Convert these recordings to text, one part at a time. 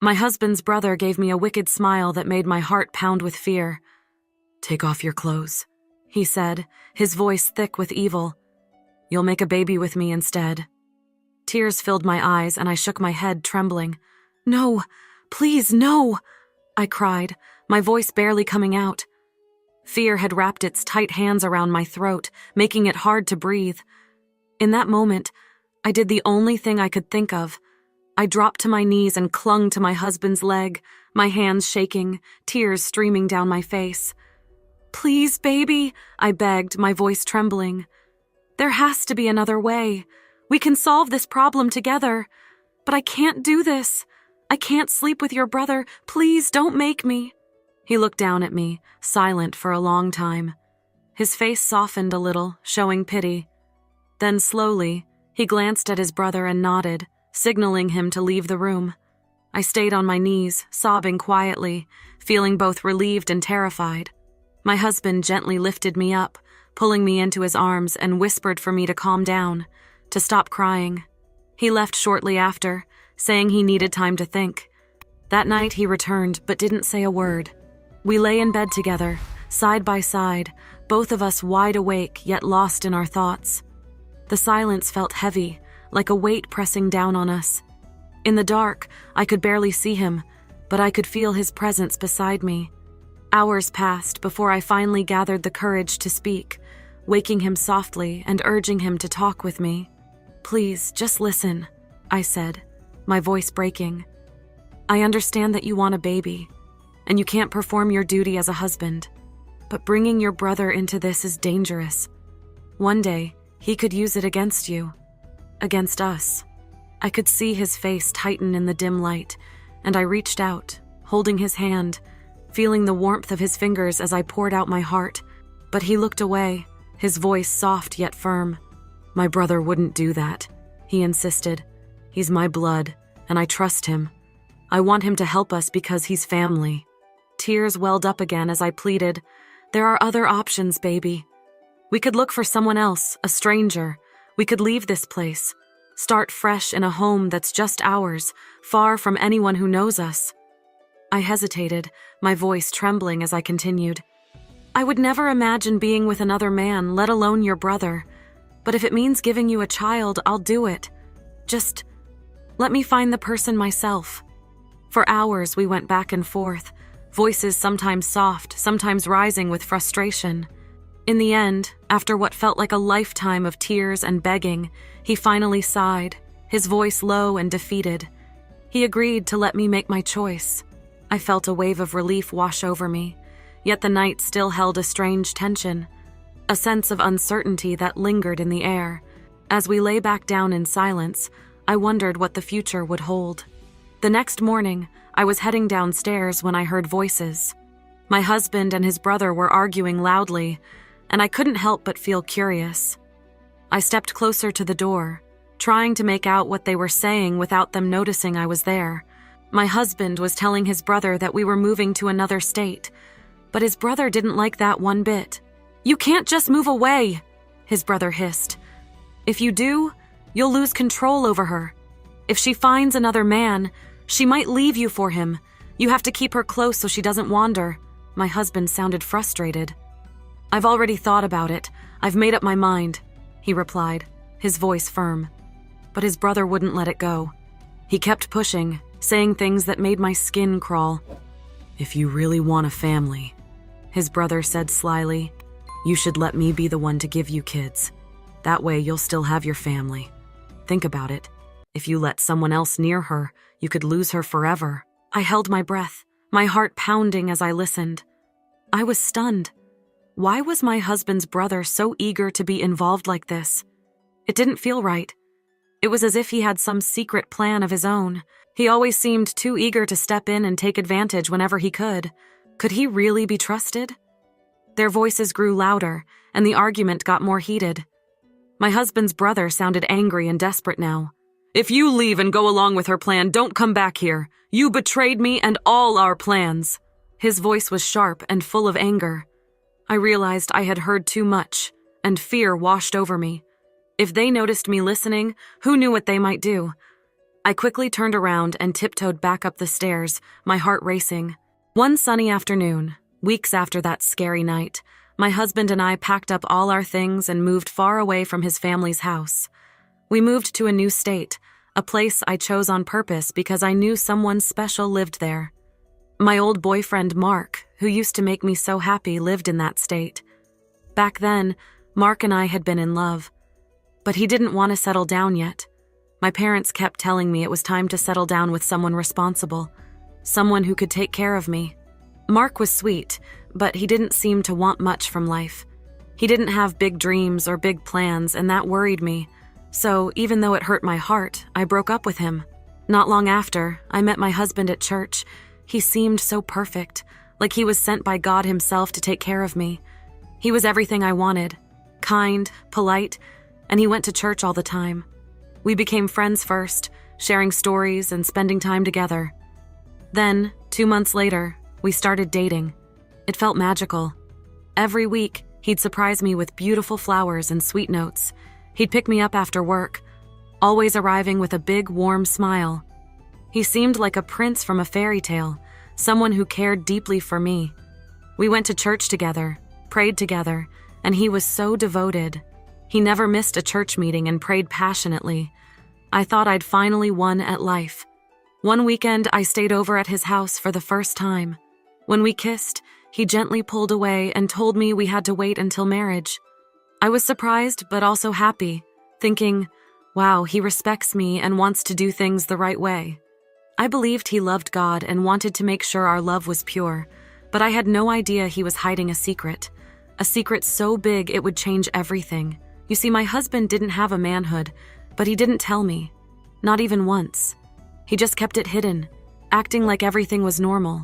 My husband's brother gave me a wicked smile that made my heart pound with fear. "Take off your clothes," he said, his voice thick with evil. "You'll make a baby with me instead." Tears filled my eyes and I shook my head, trembling. "No, please, no!" I cried, my voice barely coming out. Fear had wrapped its tight hands around my throat, making it hard to breathe. In that moment, I did the only thing I could think of. I dropped to my knees and clung to my husband's leg, my hands shaking, tears streaming down my face. "Please, baby," I begged, my voice trembling. "There has to be another way. We can solve this problem together. But I can't do this. I can't sleep with your brother. Please don't make me." He looked down at me, silent for a long time. His face softened a little, showing pity. Then slowly, he glanced at his brother and nodded, signaling him to leave the room. I stayed on my knees, sobbing quietly, feeling both relieved and terrified. My husband gently lifted me up, pulling me into his arms and whispered for me to calm down, to stop crying. He left shortly after, saying he needed time to think. That night he returned but didn't say a word. We lay in bed together, side by side, both of us wide awake yet lost in our thoughts. The silence felt heavy, like a weight pressing down on us. In the dark, I could barely see him, but I could feel his presence beside me. Hours passed before I finally gathered the courage to speak, waking him softly and urging him to talk with me. "Please, just listen," I said, my voice breaking. "I understand that you want a baby, and you can't perform your duty as a husband, but bringing your brother into this is dangerous. One day, he could use it against you, against us." I could see his face tighten in the dim light, and I reached out, holding his hand, feeling the warmth of his fingers as I poured out my heart. But he looked away, his voice soft yet firm. "My brother wouldn't do that," he insisted. "He's my blood, and I trust him. I want him to help us because he's family." Tears welled up again as I pleaded, "There are other options, baby. We could look for someone else, a stranger. We could leave this place, start fresh in a home that's just ours, far from anyone who knows us." I hesitated, my voice trembling as I continued. "I would never imagine being with another man, let alone your brother. But if it means giving you a child, I'll do it. Just let me find the person myself." For hours we went back and forth, voices sometimes soft, sometimes rising with frustration. In the end, after what felt like a lifetime of tears and begging, he finally sighed, his voice low and defeated. He agreed to let me make my choice. I felt a wave of relief wash over me, yet the night still held a strange tension, a sense of uncertainty that lingered in the air. As we lay back down in silence, I wondered what the future would hold. The next morning, I was heading downstairs when I heard voices. My husband and his brother were arguing loudly, and I couldn't help but feel curious. I stepped closer to the door, trying to make out what they were saying without them noticing I was there. My husband was telling his brother that we were moving to another state, but his brother didn't like that one bit. "You can't just move away," his brother hissed. "If you do, you'll lose control over her. If she finds another man, she might leave you for him. You have to keep her close so she doesn't wander." My husband sounded frustrated. "I've already thought about it. I've made up my mind," he replied, his voice firm. But his brother wouldn't let it go. He kept pushing, saying things that made my skin crawl. "If you really want a family," his brother said slyly, "you should let me be the one to give you kids. That way you'll still have your family. Think about it. If you let someone else near her, you could lose her forever." I held my breath, my heart pounding as I listened. I was stunned. Why was my husband's brother so eager to be involved like this? It didn't feel right. It was as if he had some secret plan of his own. He always seemed too eager to step in and take advantage whenever he could. Could he really be trusted? Their voices grew louder, and the argument got more heated. My husband's brother sounded angry and desperate now. "If you leave and go along with her plan, don't come back here. You betrayed me and all our plans." His voice was sharp and full of anger. I realized I had heard too much, and fear washed over me. If they noticed me listening, who knew what they might do? I quickly turned around and tiptoed back up the stairs, my heart racing. One sunny afternoon, weeks after that scary night, my husband and I packed up all our things and moved far away from his family's house. We moved to a new state, a place I chose on purpose because I knew someone special lived there. My old boyfriend, Mark, who used to make me so happy, lived in that state. Back then, Mark and I had been in love, but he didn't want to settle down yet. My parents kept telling me it was time to settle down with someone responsible, someone who could take care of me. Mark was sweet, but he didn't seem to want much from life. He didn't have big dreams or big plans, and that worried me. So, even though it hurt my heart, I broke up with him. Not long after, I met my husband at church. He seemed so perfect, like he was sent by God himself to take care of me. He was everything I wanted, kind, polite, and he went to church all the time. We became friends first, sharing stories and spending time together. Then, 2 months later, we started dating. It felt magical. Every week, he'd surprise me with beautiful flowers and sweet notes. He'd pick me up after work, always arriving with a big, warm smile. He seemed like a prince from a fairy tale, someone who cared deeply for me. We went to church together, prayed together, and he was so devoted. He never missed a church meeting and prayed passionately. I thought I'd finally won at life. One weekend, I stayed over at his house for the first time. When we kissed, he gently pulled away and told me we had to wait until marriage. I was surprised but also happy, thinking, wow, he respects me and wants to do things the right way. I believed he loved God and wanted to make sure our love was pure, but I had no idea he was hiding a secret so big it would change everything. You see, my husband didn't have a manhood, but he didn't tell me, not even once. He just kept it hidden, acting like everything was normal.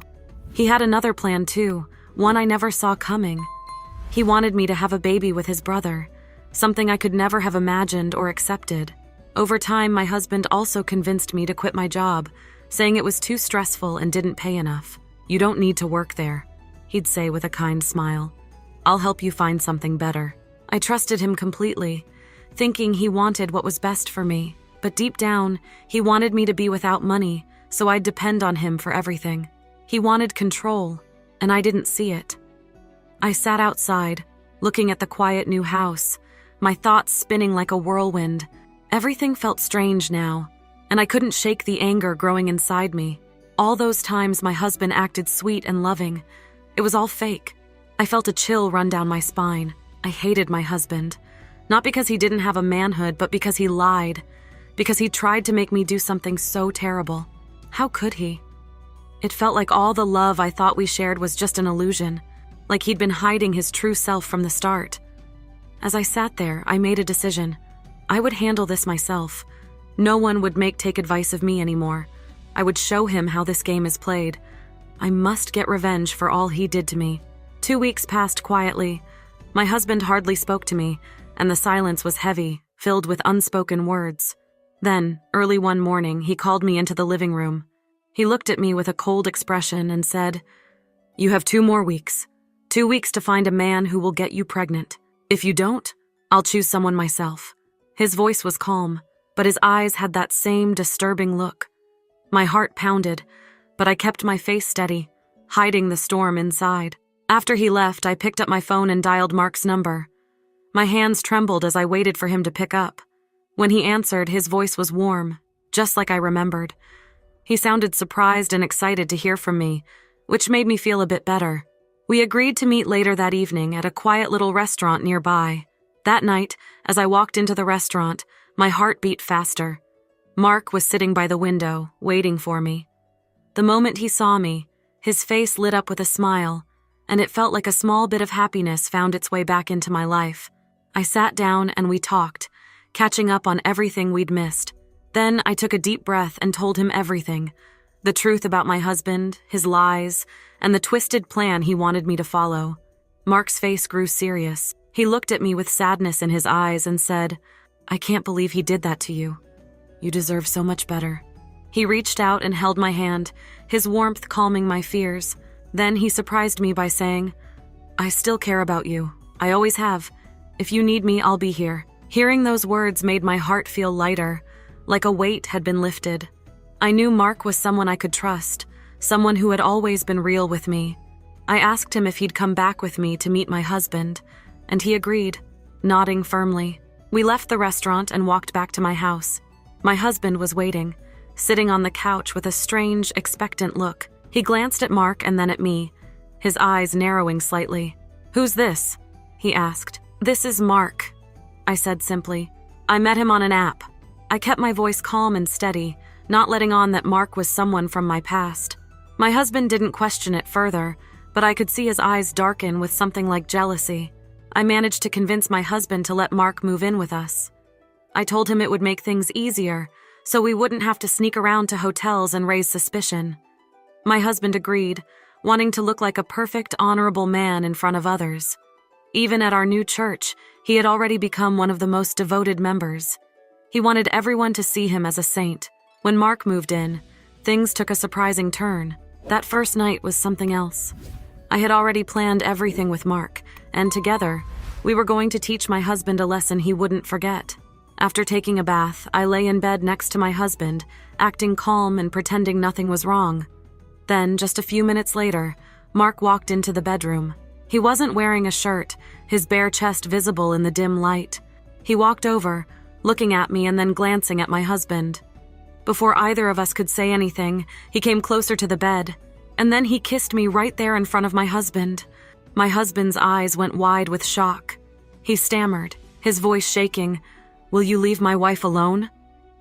He had another plan too, one I never saw coming. He wanted me to have a baby with his brother, something I could never have imagined or accepted. Over time, my husband also convinced me to quit my job, saying it was too stressful and didn't pay enough. "You don't need to work there," he'd say with a kind smile. "I'll help you find something better." I trusted him completely, thinking he wanted what was best for me. But deep down, he wanted me to be without money, so I'd depend on him for everything. He wanted control, and I didn't see it. I sat outside, looking at the quiet new house, my thoughts spinning like a whirlwind. Everything felt strange now, and I couldn't shake the anger growing inside me. All those times my husband acted sweet and loving, it was all fake. I felt a chill run down my spine. I hated my husband, not because he didn't have a manhood, but because he lied, because he tried to make me do something so terrible. How could he? It felt like all the love I thought we shared was just an illusion, like he'd been hiding his true self from the start. As I sat there, I made a decision. I would handle this myself. No one would take advice of me anymore. I would show him how this game is played. I must get revenge for all he did to me. 2 weeks passed quietly. My husband hardly spoke to me, and the silence was heavy, filled with unspoken words. Then, early one morning, he called me into the living room. He looked at me with a cold expression and said, "You have 2 more weeks. 2 weeks to find a man who will get you pregnant. If you don't, I'll choose someone myself." His voice was calm, but his eyes had that same disturbing look. My heart pounded, but I kept my face steady, hiding the storm inside. After he left, I picked up my phone and dialed Mark's number. My hands trembled as I waited for him to pick up. When he answered, his voice was warm, just like I remembered. He sounded surprised and excited to hear from me, which made me feel a bit better. We agreed to meet later that evening at a quiet little restaurant nearby. That night, as I walked into the restaurant, my heart beat faster. Mark was sitting by the window, waiting for me. The moment he saw me, his face lit up with a smile, and it felt like a small bit of happiness found its way back into my life. I sat down and we talked, catching up on everything we'd missed. Then I took a deep breath and told him everything. The truth about my husband, his lies, and the twisted plan he wanted me to follow. Mark's face grew serious. He looked at me with sadness in his eyes and said, "I can't believe he did that to you. You deserve so much better." He reached out and held my hand, his warmth calming my fears. Then he surprised me by saying, "I still care about you. I always have. If you need me, I'll be here." Hearing those words made my heart feel lighter, like a weight had been lifted. I knew Mark was someone I could trust, someone who had always been real with me. I asked him if he'd come back with me to meet my husband, and he agreed, nodding firmly. We left the restaurant and walked back to my house. My husband was waiting, sitting on the couch with a strange, expectant look. He glanced at Mark and then at me, his eyes narrowing slightly. "Who's this?" he asked. "This is Mark," I said simply. "I met him on an app." I kept my voice calm and steady, not letting on that Mark was someone from my past. My husband didn't question it further, but I could see his eyes darken with something like jealousy. I managed to convince my husband to let Mark move in with us. I told him it would make things easier, so we wouldn't have to sneak around to hotels and raise suspicion. My husband agreed, wanting to look like a perfect, honorable man in front of others. Even at our new church, he had already become one of the most devoted members. He wanted everyone to see him as a saint. When Mark moved in, things took a surprising turn. That first night was something else. I had already planned everything with Mark, and together, we were going to teach my husband a lesson he wouldn't forget. After taking a bath, I lay in bed next to my husband, acting calm and pretending nothing was wrong. Then, just a few minutes later, Mark walked into the bedroom. He wasn't wearing a shirt, his bare chest visible in the dim light. He walked over, looking at me and then glancing at my husband. Before either of us could say anything, he came closer to the bed, and then he kissed me right there in front of my husband. My husband's eyes went wide with shock. He stammered, his voice shaking, "Will you leave my wife alone?"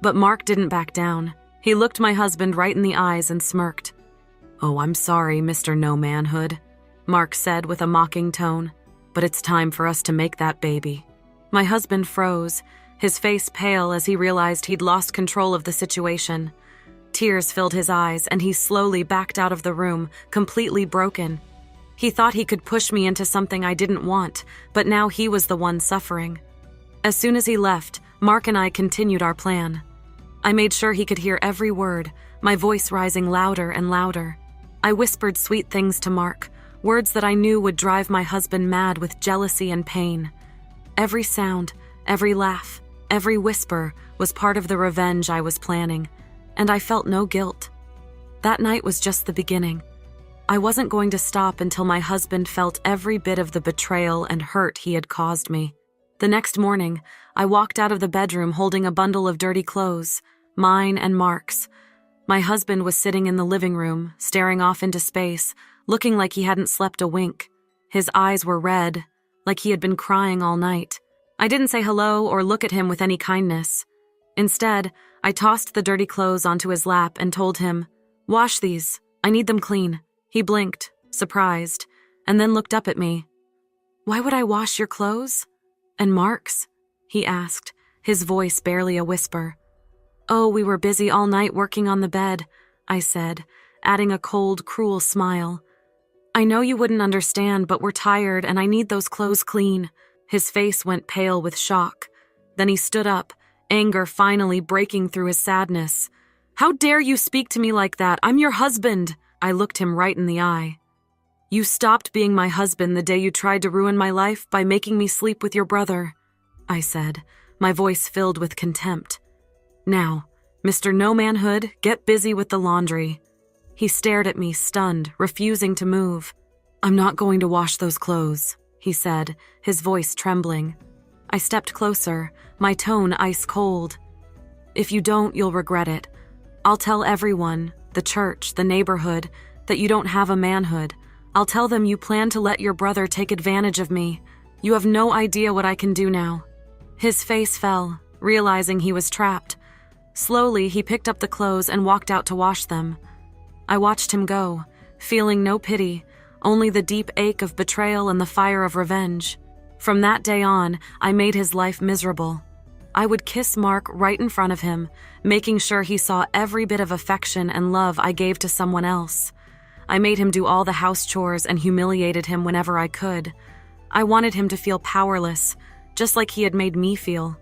But Mark didn't back down. He looked my husband right in the eyes and smirked. "Oh, I'm sorry, Mr. No Manhood," Mark said with a mocking tone, "but it's time for us to make that baby." My husband froze, his face pale as he realized he'd lost control of the situation. Tears filled his eyes, and he slowly backed out of the room, completely broken. He thought he could push me into something I didn't want, but now he was the one suffering. As soon as he left, Mark and I continued our plan. I made sure he could hear every word, my voice rising louder and louder. I whispered sweet things to Mark, words that I knew would drive my husband mad with jealousy and pain. Every sound, every laugh, every whisper was part of the revenge I was planning, and I felt no guilt. That night was just the beginning. I wasn't going to stop until my husband felt every bit of the betrayal and hurt he had caused me. The next morning, I walked out of the bedroom holding a bundle of dirty clothes, mine and Mark's. My husband was sitting in the living room, staring off into space, looking like he hadn't slept a wink. His eyes were red, like he had been crying all night. I didn't say hello or look at him with any kindness. Instead, I tossed the dirty clothes onto his lap and told him, "Wash these. I need them clean." He blinked, surprised, and then looked up at me. "Why would I wash your clothes? And Mark's?" he asked, his voice barely a whisper. "Oh, we were busy all night working on the bed," I said, adding a cold, cruel smile. "I know you wouldn't understand, but we're tired and I need those clothes clean." His face went pale with shock. Then he stood up, anger finally breaking through his sadness. "How dare you speak to me like that? I'm your husband!" I looked him right in the eye. "You stopped being my husband the day you tried to ruin my life by making me sleep with your brother," I said, my voice filled with contempt. "Now, Mr. No Manhood, get busy with the laundry." He stared at me, stunned, refusing to move. "I'm not going to wash those clothes," he said, his voice trembling. I stepped closer, my tone ice cold. "If you don't, you'll regret it. I'll tell everyone, the church, the neighborhood, that you don't have a manhood. I'll tell them you plan to let your brother take advantage of me. You have no idea what I can do now." His face fell, realizing he was trapped. Slowly, he picked up the clothes and walked out to wash them. I watched him go, feeling no pity, only the deep ache of betrayal and the fire of revenge. From that day on, I made his life miserable. I would kiss Mark right in front of him, making sure he saw every bit of affection and love I gave to someone else. I made him do all the house chores and humiliated him whenever I could. I wanted him to feel powerless, just like he had made me feel.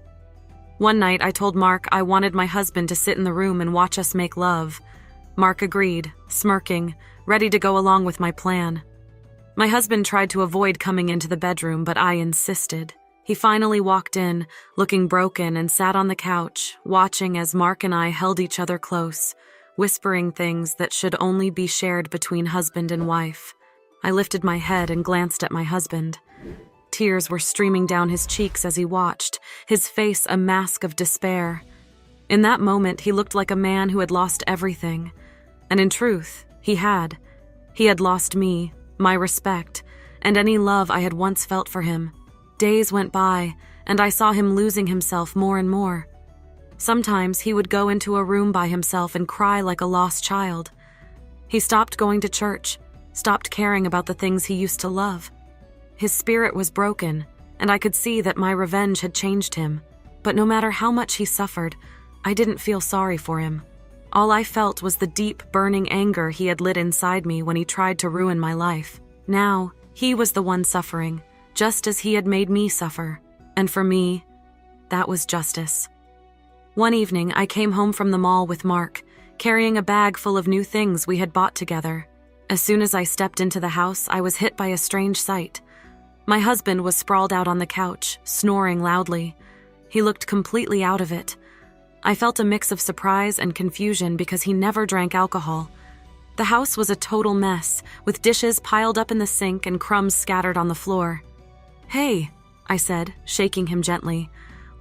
One night, I told Mark I wanted my husband to sit in the room and watch us make love. Mark agreed, smirking, ready to go along with my plan. My husband tried to avoid coming into the bedroom, but I insisted. He finally walked in, looking broken, and sat on the couch, watching as Mark and I held each other close, whispering things that should only be shared between husband and wife. I lifted my head and glanced at my husband. Tears were streaming down his cheeks as he watched, his face a mask of despair. In that moment, he looked like a man who had lost everything. And in truth, he had. He had lost me, my respect, and any love I had once felt for him. Days went by, and I saw him losing himself more and more. Sometimes he would go into a room by himself and cry like a lost child. He stopped going to church, stopped caring about the things he used to love. His spirit was broken, and I could see that my revenge had changed him. But no matter how much he suffered, I didn't feel sorry for him. All I felt was the deep, burning anger he had lit inside me when he tried to ruin my life. Now, he was the one suffering, just as he had made me suffer. And for me, that was justice. One evening, I came home from the mall with Mark, carrying a bag full of new things we had bought together. As soon as I stepped into the house, I was hit by a strange sight. My husband was sprawled out on the couch, snoring loudly. He looked completely out of it. I felt a mix of surprise and confusion because he never drank alcohol. The house was a total mess, with dishes piled up in the sink and crumbs scattered on the floor. "Hey," I said, shaking him gently.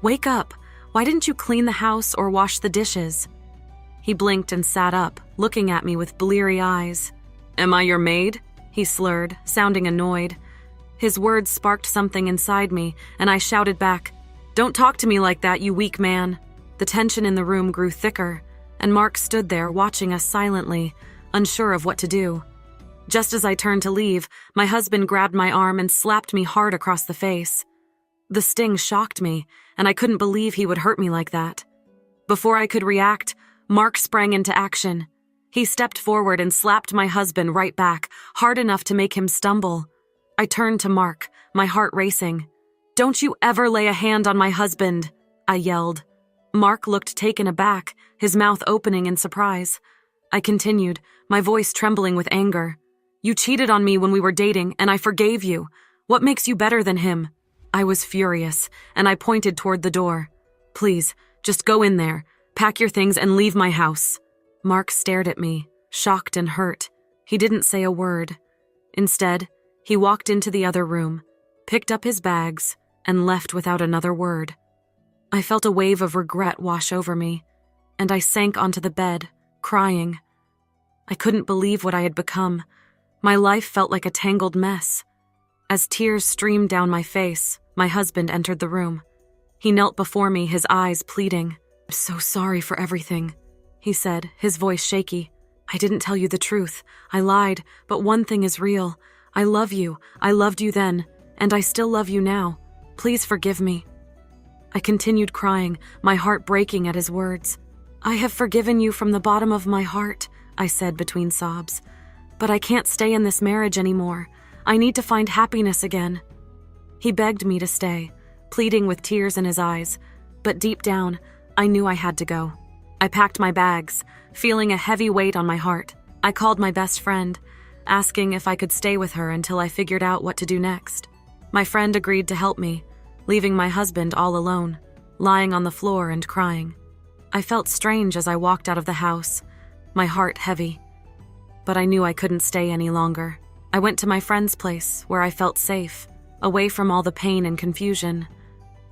"Wake up. Why didn't you clean the house or wash the dishes?" He blinked and sat up, looking at me with bleary eyes. "Am I your maid?" he slurred, sounding annoyed. His words sparked something inside me, and I shouted back, "Don't talk to me like that, you weak man." The tension in the room grew thicker, and Mark stood there watching us silently, unsure of what to do. Just as I turned to leave, my husband grabbed my arm and slapped me hard across the face. The sting shocked me, and I couldn't believe he would hurt me like that. Before I could react, Mark sprang into action. He stepped forward and slapped my husband right back, hard enough to make him stumble. I turned to Mark, my heart racing. "Don't you ever lay a hand on my husband," I yelled. Mark looked taken aback, his mouth opening in surprise. I continued, my voice trembling with anger. "You cheated on me when we were dating, and I forgave you. What makes you better than him?" I was furious, and I pointed toward the door. "Please, just go in there, pack your things, and leave my house." Mark stared at me, shocked and hurt. He didn't say a word. Instead, he walked into the other room, picked up his bags, and left without another word. I felt a wave of regret wash over me, and I sank onto the bed, crying. I couldn't believe what I had become. My life felt like a tangled mess. As tears streamed down my face, my husband entered the room. He knelt before me, his eyes pleading. "I'm so sorry for everything," he said, his voice shaky. "I didn't tell you the truth. I lied, but one thing is real. I love you. I loved you then, and I still love you now. Please forgive me." I continued crying, my heart breaking at his words. "I have forgiven you from the bottom of my heart," I said between sobs. "But I can't stay in this marriage anymore. I need to find happiness again." He begged me to stay, pleading with tears in his eyes, but deep down, I knew I had to go. I packed my bags, feeling a heavy weight on my heart. I called my best friend, asking if I could stay with her until I figured out what to do next. My friend agreed to help me, leaving my husband all alone, lying on the floor and crying. I felt strange as I walked out of the house, my heart heavy. But I knew I couldn't stay any longer. I went to my friend's place, where I felt safe, away from all the pain and confusion.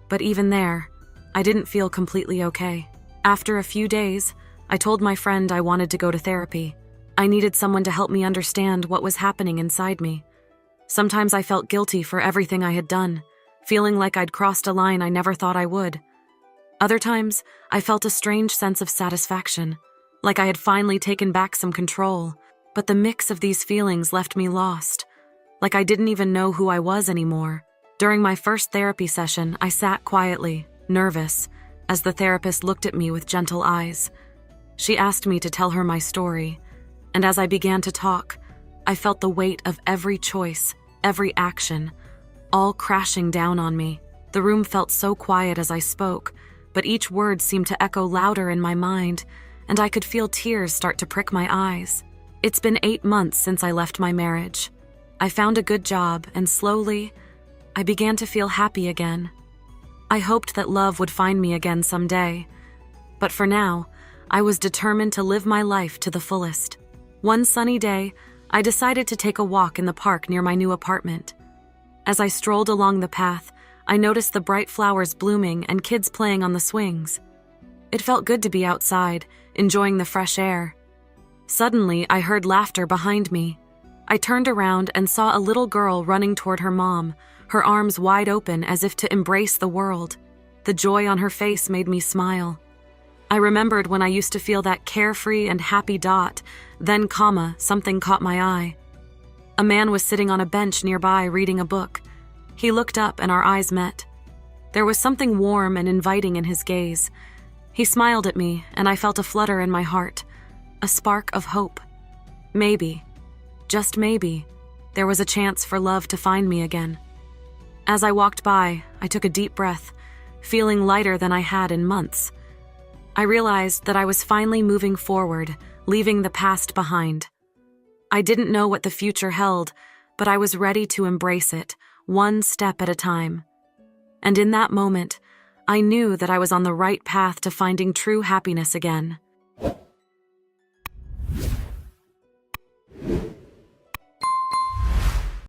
But even there, I didn't feel completely okay. After a few days, I told my friend I wanted to go to therapy. I needed someone to help me understand what was happening inside me. Sometimes I felt guilty for everything I had done, feeling like I'd crossed a line I never thought I would. Other times, I felt a strange sense of satisfaction, like I had finally taken back some control, but the mix of these feelings left me lost, like I didn't even know who I was anymore. During my first therapy session, I sat quietly, nervous, as the therapist looked at me with gentle eyes. She asked me to tell her my story, and as I began to talk, I felt the weight of every choice, every action, all crashing down on me. The room felt so quiet as I spoke, but each word seemed to echo louder in my mind, and I could feel tears start to prick my eyes. It's been 8 months since I left my marriage. I found a good job, and slowly, I began to feel happy again. I hoped that love would find me again someday. But for now, I was determined to live my life to the fullest. One sunny day, I decided to take a walk in the park near my new apartment. As I strolled along the path, I noticed the bright flowers blooming and kids playing on the swings. It felt good to be outside, enjoying the fresh air. Suddenly, I heard laughter behind me. I turned around and saw a little girl running toward her mom, her arms wide open as if to embrace the world. The joy on her face made me smile. I remembered when I used to feel that carefree and happy dot, then, something caught my eye. A man was sitting on a bench nearby reading a book. He looked up and our eyes met. There was something warm and inviting in his gaze. He smiled at me, and I felt a flutter in my heart, a spark of hope. Maybe, just maybe, there was a chance for love to find me again. As I walked by, I took a deep breath, feeling lighter than I had in months. I realized that I was finally moving forward, leaving the past behind. I didn't know what the future held, but I was ready to embrace it, one step at a time. And in that moment, I knew that I was on the right path to finding true happiness again.